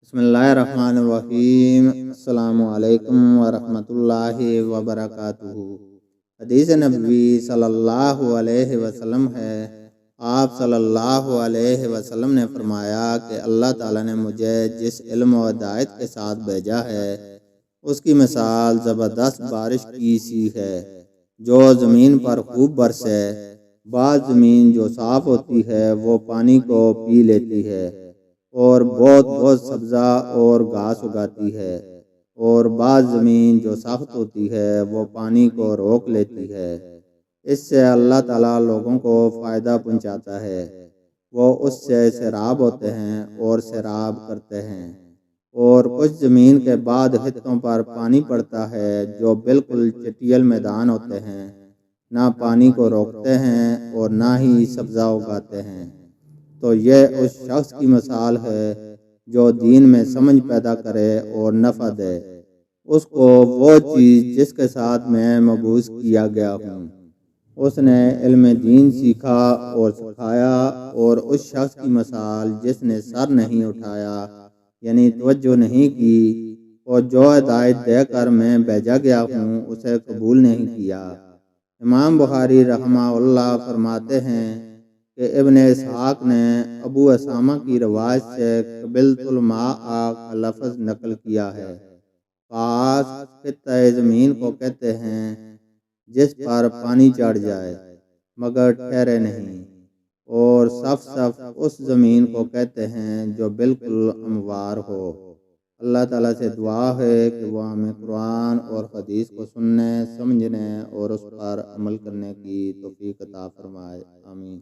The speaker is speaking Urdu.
بسم اللہ الرحمن الرحیم۔ السلام علیکم ورحمۃ اللہ وبرکاتہ۔ حدیث نبوی صلی اللہ علیہ وسلم ہے، آپ صلی اللہ علیہ وسلم نے فرمایا کہ اللہ تعالیٰ نے مجھے جس علم و ہدایت کے ساتھ بھیجا ہے اس کی مثال زبردست بارش کی سی ہے جو زمین پر خوب برسے۔ بعض زمین جو صاف ہوتی ہے وہ پانی کو پی لیتی ہے اور بہت سبزہ اور گھاس اگاتی ہے، اور بعض زمین جو سخت ہوتی ہے وہ پانی کو روک لیتی ہے۔ اس سے اللہ تعالیٰ لوگوں کو فائدہ پہنچاتا ہے، وہ اس سے سیراب ہوتے ہیں اور سیراب کرتے ہیں۔ اور کچھ زمین کے بعد خطوں پر پانی پڑتا ہے جو بالکل چٹیل میدان ہوتے ہیں، نہ پانی کو روکتے ہیں اور نہ ہی سبزہ اگاتے ہیں۔ تو یہ اس شخص کی مثال ہے جو دین میں سمجھ پیدا کرے اور نفع دے اس کو وہ چیز جس کے ساتھ میں مبعوث کیا گیا ہوں۔ اس نے علم دین سیکھا اور سکھایا، اور اس شخص کی مثال جس نے سر نہیں اٹھایا، یعنی توجہ نہیں کی، اور جو ہدایت دے کر میں بھیجا گیا ہوں اسے قبول نہیں کیا۔ امام بخاری رحمہ اللہ فرماتے ہیں کہ ابن اسحاق نے ابو اسامہ کی روایت سے قبلت الماء کا لفظ نقل کیا ہے۔ قاص خطۂ زمین کو کہتے ہیں جس پر پانی چڑھ جائے مگر ٹھہرے نہیں، اور صف اس زمین کو کہتے ہیں جو بالکل ہموار ہو۔ اللہ تعالیٰ سے دعا ہے کہ وہ ہمیں قرآن اور حدیث کو سننے، سمجھنے اور اس پر عمل کرنے کی توفیق عطا فرمائے۔ آمین۔